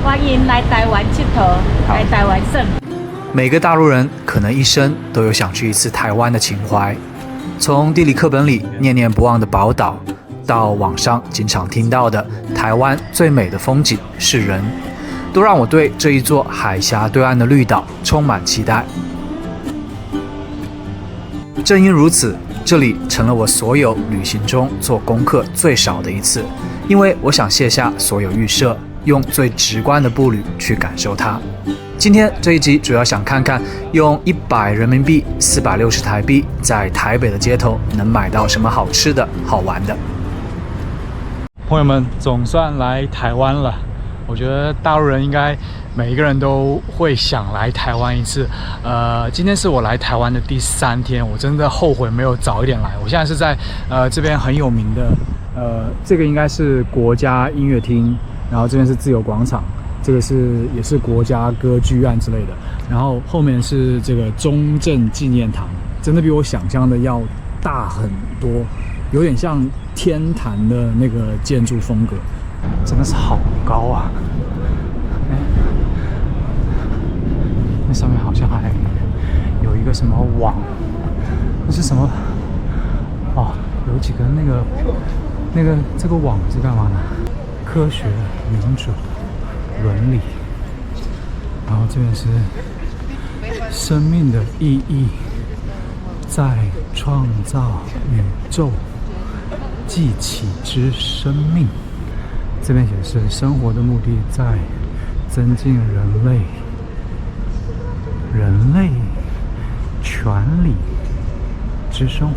歡迎來台灣佚佗，來台灣勝。每個大陸人可能一生都有想去一次台灣的情懷，從地理課本裡念念不忘的寶島，到網上經常聽到的台灣最美的風景是人，都讓我對這一座海峽對岸的綠島充滿期待。正因如此，這裡成了我所有旅行中做功課最少的一次，因為我想卸下所有預設，用最直觀的步履去感受它。今天這一集主要想看看用100人民幣460台幣在台北的街頭能買到什麼好吃的好玩的。朋友們，總算來台灣了。我覺得大陸人應該每一個人都會想來台灣一次。今天是我來台灣的第3天，我真的後悔沒有早一點來。我現在是在這邊很有名的這個應該是國家音樂廳，然後這邊是自由廣場，這個也是國家歌劇院之類的，然後後面是這個中正紀念堂，真的比我想象的要大很多，有點像天壇的那個建築風格。真的是好高啊！那上面好像還有一個什麼網，那是什麼？哦，有幾個這個網是幹嘛的？科學、民主、倫理，然後這邊是生命的意義，在創造宇宙，繼起之生命。這邊也是生活的目的在增進人類權利之生活。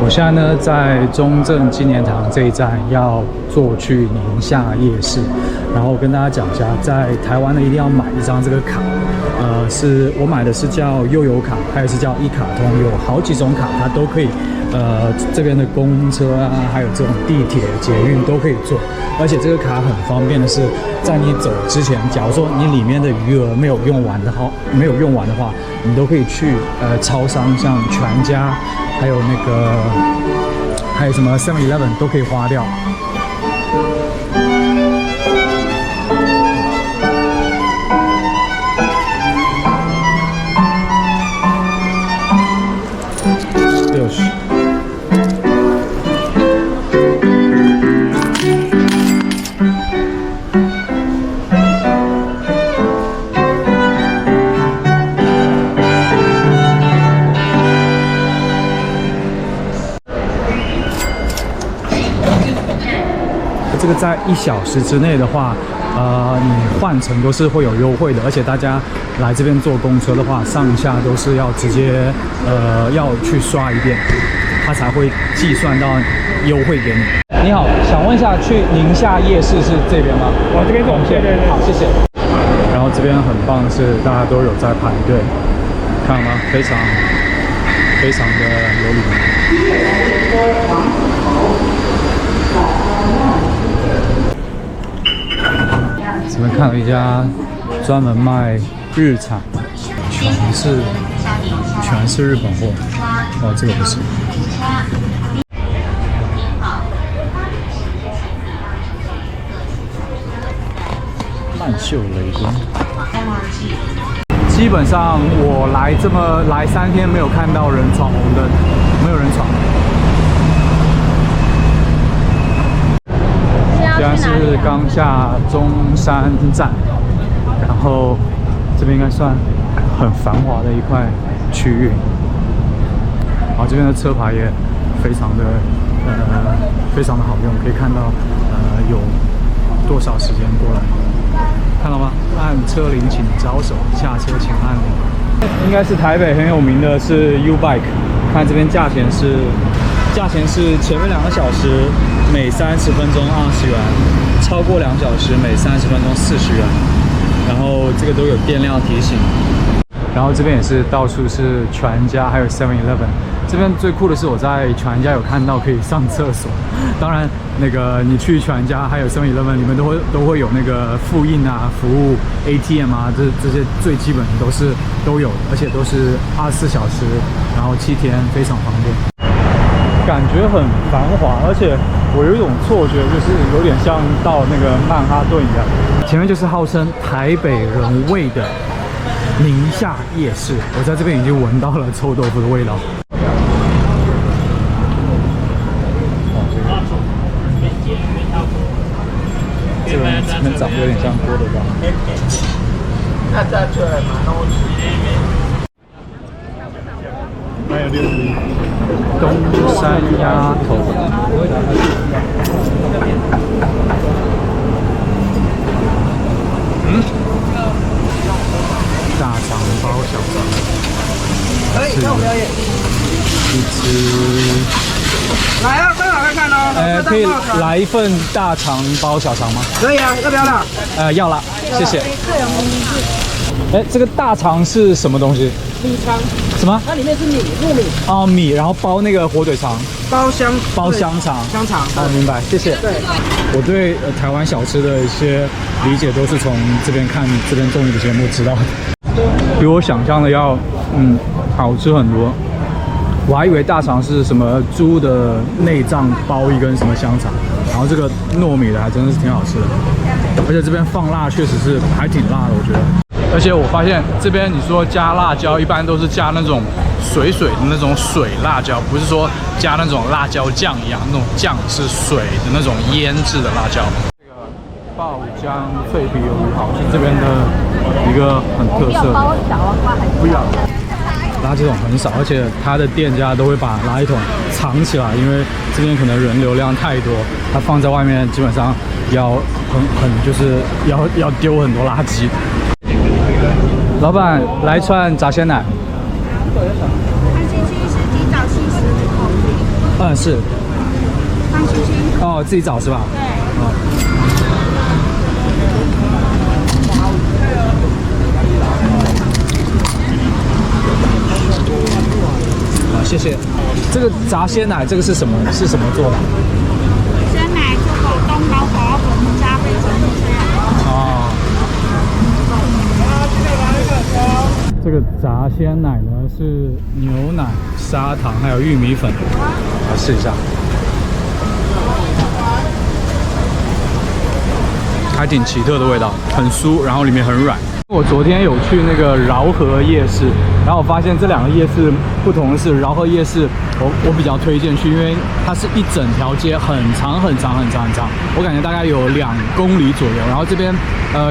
我現在呢在中正紀念堂這一站要坐去寧夏夜市，然後跟大家講一下，在台灣呢一定要買一張這個卡，我買的是叫悠遊卡，還有是叫一卡通，有好幾種卡它都可以。這邊的公車啊，還有這種地鐵、捷運都可以坐，而且這個卡很方便的是，在你走之前，假如說你裡面的餘額沒有用完的話，你都可以去超商，像全家，還有還有什麼 7-Eleven 都可以花掉。这个在1小時之內的話，你換乘都是會有優惠的，而且大家來這邊坐公車的話，上下都是要直接要去刷一遍，它才會計算到優惠給你。你好，想問一下，去寧夏夜市是這邊嗎？我這邊走，對。好，謝謝。然後這邊很棒的是，大家都有在排隊，看到嗎？非常的有禮貌。这邊看了一家專門賣日產，全是日本貨。哦，這個不是。曼秀雷公。基本上我來3天沒有看到人闖紅燈，沒有人闖。現在是剛下中山站，然後這邊應該算很繁華的一塊區域。然後這邊的車牌也非常的好用，可以看到有多少時間過來，看到嗎？按車鈴請招手，下車請按鈴。應該是台北很有名的是 U-Bike， 看這邊價錢是前面2個小時每30分鐘20元，超過2小時每30分鐘40元，然後這個都有電量提醒。然後這邊也是到處是全家，還有 7-Eleven。這邊最酷的是我在全家有看到可以上廁所。當然，你去全家還有 7-Eleven 裡面都會有那個付印啊、服務 ATM 啊，這些最基本的都有，而且都是24小時，然後7天，非常方便。感覺很繁華，而且我有一种錯覺，就是有點像到那個曼哈頓一樣。前面就是號稱台北人味的寧夏夜市，我在這邊已經聞到了臭豆腐的味道。這邊長得有點像郭德綱。還有61東山鴨頭。大腸包小腸。可以，那我们要一吃。来啊，正好看看哦。可以来一份大腸包小肠吗？可以啊，要不要了？要了，謝謝。这個大腸是什麼東西？米腸。什麼？它裡面是糯米。哦，米，然後包那個火腿腸。包香腸。香腸。哦，明白，謝謝。对。我對台灣小吃的一些理解都是從這邊看這邊綜藝的節目知道的，比我想象的要好吃很多。我還以為大腸是什麼豬的內臟包一根什麼香腸，然後這個糯米的還真的是挺好吃的，而且這邊放辣確實是還挺辣的，我覺得。而且我發現這邊你說加辣椒，一般都是加那種水的那種水辣椒，不是說加那種辣椒醬一樣，那種醬是水的那種醃制的辣椒。這個爆漿脆皮魷魚好是這邊的一個很特色的。不要。垃圾桶很少，而且它的店家都會把垃圾桶藏起來，因為這邊可能人流量太多，它放在外面基本上要就是要丟很多垃圾。老闆，來串炸鮮奶。看星星是自己找70。是。看星星。哦，自己找是吧？對。謝謝。這個炸鮮奶，這個是什麼做的？鮮奶做果凍高滑粉加非常的香。哦。這個炸鮮奶呢是牛奶、砂糖還有玉米粉，來試一下。還挺奇特的味道，很酥，然後裡面很軟。我昨天有去那個饒河夜市，然後我發現這兩個夜市不同的是，饒河夜市我比較推薦去，因為它是一整條街很長，我感覺大概有2公里左右。然後這邊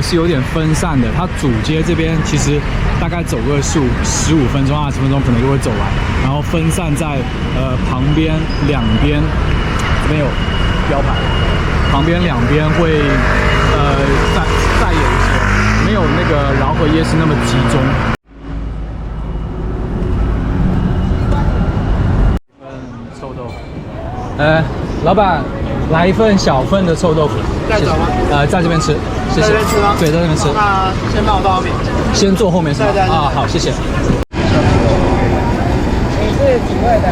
是有點分散的，它主街這邊其實大概走個15分鐘、20分鐘可能就會走完，然後分散在旁邊兩邊，這邊有標牌，旁邊兩邊會再有一些。沒有那個饒河夜市那麼集中。臭豆腐。老闆，來一份小份的臭豆腐。在找嗎？在這邊吃，謝謝。在這邊吃嗎？對，在這邊吃。那先幫我到後面。先坐後面是吧？對。啊，好，謝謝。你是幾位的？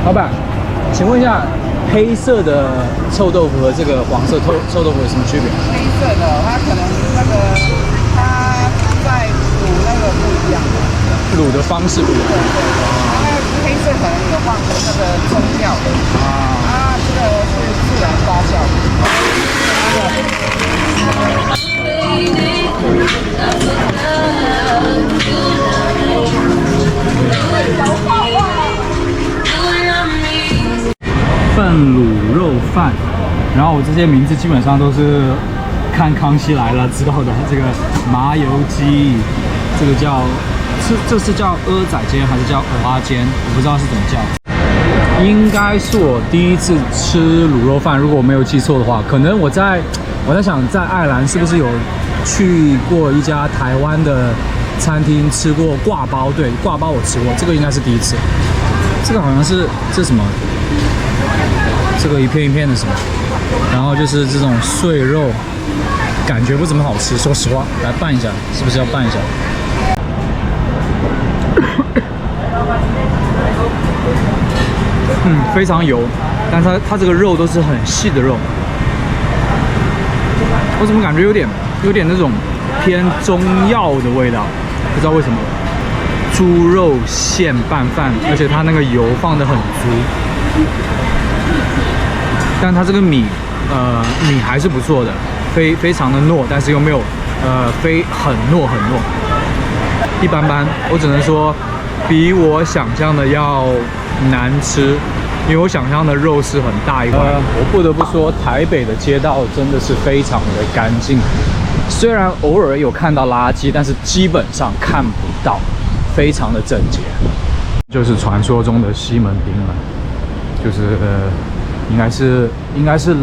老闆，請問一下。黑色的臭豆腐和這個黃色臭豆腐有什麼區別？黑色的，它可能它在滷那個不一樣的，滷的方式不一樣。對，黑色可能有放那個中藥的這個是自然發酵份滷肉飯，然後我這些名字基本上都是看《康熙來了》知道的。這個麻油雞，這個這是叫蚵仔煎還是叫蚵仔煎？我不知道是怎麼叫。應該是我第一次吃滷肉飯，如果我沒有記錯的話，可能我在想在愛爾蘭是不是有去過一家台灣的餐廳吃過刈包？對，刈包我吃過，這個應該是第一次。這個好像是這是什麼？這個一片一片的什麼，然後就是這種碎肉，感覺不怎麼好吃。說實話，來拌一下，是不是要拌一下？非常油，但是它這個肉都是很細的肉。我怎麼感覺有點那種偏中藥的味道？不知道為什麼。豬肉餡拌飯，而且它那個油放得很足。但它這個米，米還是不錯的，非常的糯，但是又没有很糯，一般般。我只能说，比我想象的要难吃，因为我想象的肉是很大一塊。我不得不說，台北的街道真的是非常的乾淨，雖然偶爾有看到垃圾，但是基本上看不到，非常的整潔。就是傳說中的西門町了，就是應該是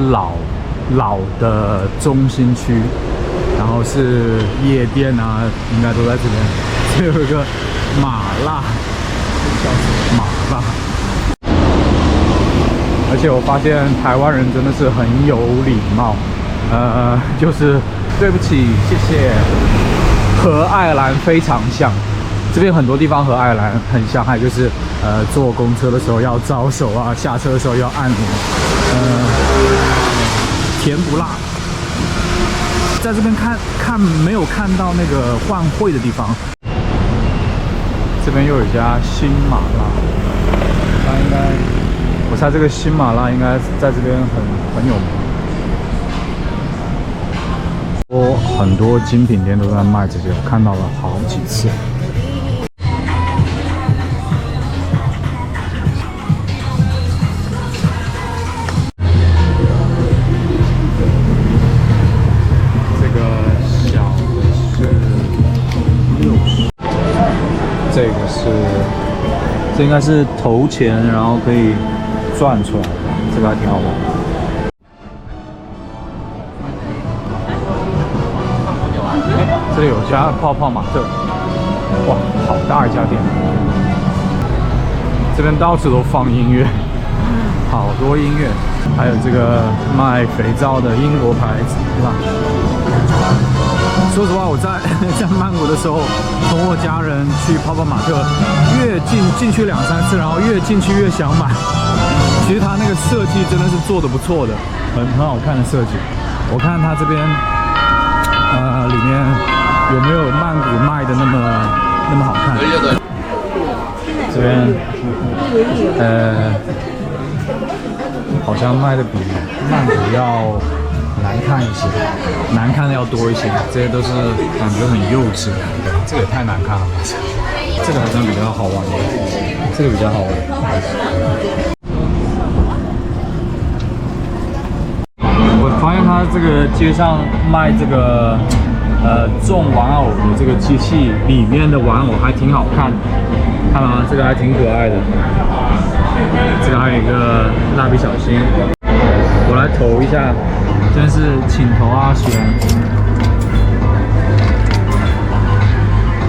老的中心區，然後是夜店啊，應該都在這邊。這有一個麻辣，叫什麼麻辣？而且我發現台灣人真的是很有禮貌，就是對不起，謝謝，和愛爾蘭非常像。這邊很多地方和愛爾蘭很像，還有就是坐公車的時候要招手啊，下車的時候要按鈴，甜不辣。在這邊沒有看到那個換匯的地方。這邊又有一家新麻辣，它應該，我猜這個新麻辣應該在這邊很有名。很多精品店都在賣這些，我看到了好幾次。這應該是投錢，然後可以賺出來的，這個還挺好玩的。這裡有家泡泡瑪特，哇，好大一家店！這邊到處都放音樂，好多音樂，還有這個賣肥皂的英國牌子，對吧？說實話，我在曼谷的時候，同我家人去泡泡瑪特，越進去2、3次，然後越進去越想買。其實它那個設計真的是做得不錯的，很好看的設計。我看它這邊，裡面有沒有曼谷賣的那麼好看？這邊，好像賣的比曼谷要難看一些，難看的要多一些，這些都是感覺很幼稚的。這個也太難看了吧！這個好像比較好玩的，這個比較好玩。我發現他這個街上賣這個種玩偶的這個機器裡面的玩偶還挺好看的，看嗎？這個還挺可愛的。這個還有一個蠟筆小新，我來投一下。真是請投啊，選！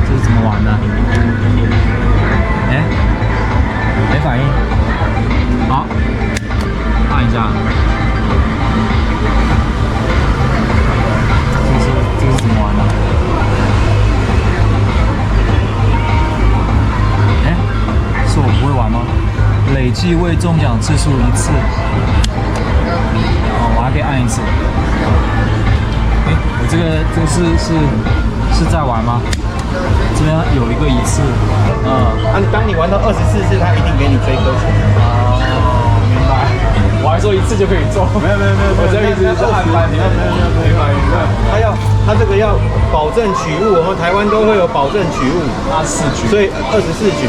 這是怎麼玩的？哎，沒反應。好，按一下。這是怎麼玩的？哎，是我不會玩嗎？累計未中獎次數1次。我還可以按1次。哎，我這個是在玩嗎？這邊有一個1次。當你玩到24次，他一定給你追歌錢。哦，明白。我還說1次就可以中。沒有，我這一直是按反應。沒反應。他這個要保證取物，我們台灣都會有保證取物。24局。所以24局，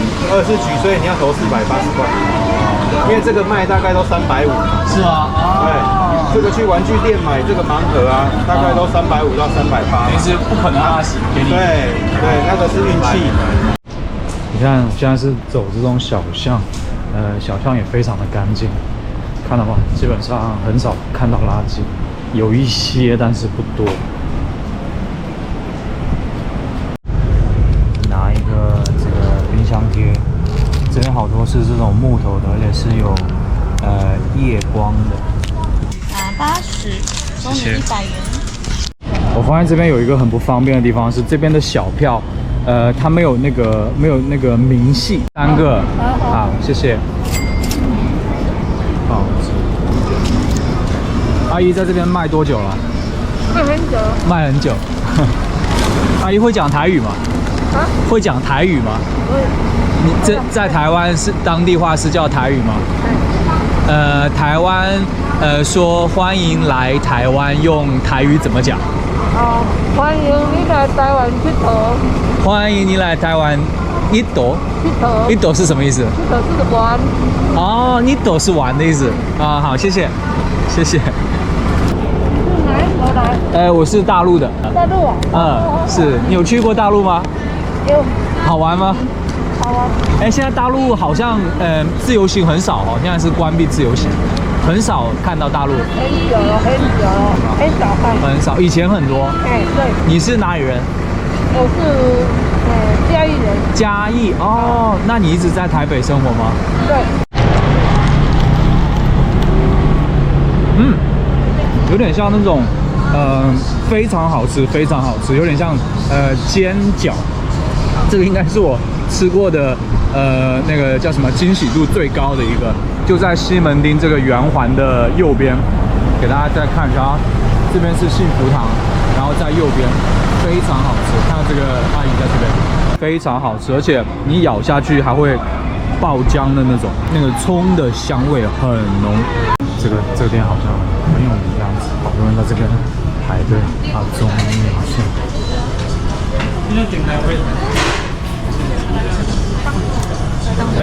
所以你要投480塊。因為這個賣大概都350。是嗎？對。這個去玩具店買這個盲盒啊，大概都350到380。其實不可能20給你。對，那個是運氣。你看，現在是走這種小巷，小巷也非常的乾淨，看到嗎？基本上很少看到垃圾，有一些，但是不多。拿一個這個冰箱貼，這邊好多是這種木頭的，而且是有夜光的。80，收你100元。我發現這邊有一個很不方便的地方是，這邊的小票，它沒有那個明細，3個。好，謝謝。好，阿姨在這邊賣多久了？賣很久。賣很久。阿姨會講台語嗎？啊？會講台語嗎？會。你在台灣是當地話是叫台語嗎？對。台灣說歡迎來台灣，用台語怎麼講？歡迎你來台灣佚佗。歡迎你來台灣一朵。一朵是什麼意思？佚佗是玩。哦，一朵是玩的意思啊。好，謝謝，謝謝。是哪一國來？我是大陸的。大陸啊？是你有去過大陸嗎？有。好玩嗎？好玩。現在大陸好像自由行很少哦，現在是關閉自由行，很少看到大陸。很久了，很少看。很少，以前很多。对。你是哪里人？我是嘉義人。嘉義哦，那你一直在台北生活嗎？對。有點像那種非常好吃，非常好吃，有點像煎餃。這個應該是我吃過的那個叫什麼驚喜度最高的一個，就在西門町這個圓環的右邊，給大家再看一下啊，這邊是幸福堂，然後在右邊非常好吃，看到這个阿姨在這邊，非常好吃，而且你咬下去還會爆漿的那種，那個蔥的香味很濃。這個店好像很有名的樣子，好多人在這邊排隊啊，中年線。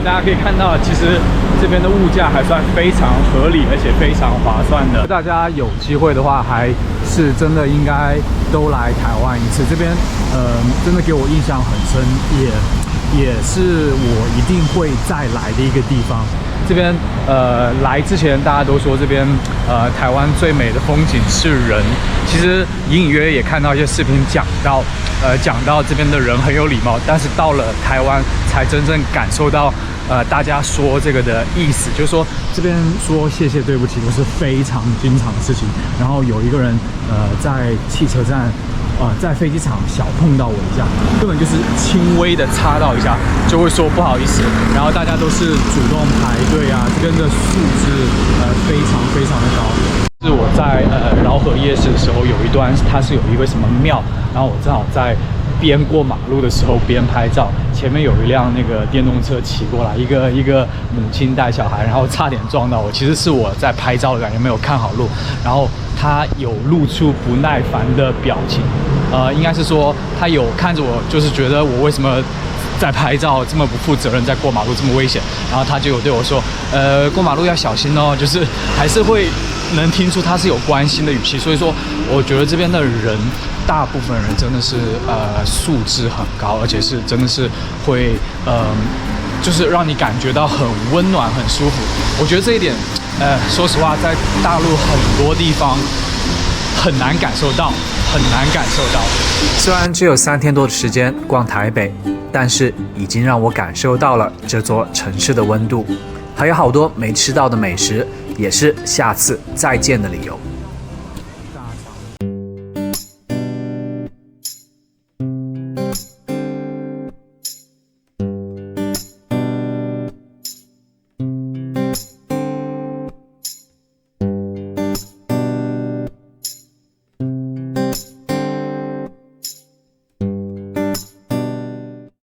大家可以看到，其實這邊的物價還算非常合理，而且非常划算的。大家有機會的話，還是真的應該都來台灣一次。這邊真的給我印象很深，也是我一定會再來的一個地方。這邊來之前大家都說這邊台灣最美的風景是人，其實隱隱約約也看到一些視頻講到這邊的人很有禮貌，但是到了台灣才真正感受到大家說這個的意思，就是說這邊說謝謝對不起都是非常經常的事情。然後有一個人在汽車站在飛機場小碰到我一下，根本就是輕微的擦到一下，就會說不好意思。然後大家都是主動排隊啊，這邊的素質非常非常的高。是我在饒河夜市的時候，有一段它是有一個什麼廟，然後我正好在邊過馬路的時候邊拍照，前面有一輛那個電動車騎過來，一個母親帶小孩，然後差點撞到我。其實是我在拍照的感覺，沒有看好路，然後他有露出不耐煩的表情，應該是說他有看着我，就是覺得我為什麼在拍照這麼不負責任，在過馬路這麼危險，然後他就有對我說，過馬路要小心哦，就是還是會能聽出他是有關心的語氣。所以說我覺得這邊的人大部分人真的是素質很高，而且是真的是會就是讓你感覺到很溫暖很舒服。我覺得這一點說實話在大陸很多地方很難感受到，很難感受到。雖然只有3天多的時間逛台北，但是已經讓我感受到了這座城市的溫度，還有好多沒吃到的美食，也是下次再見的理由。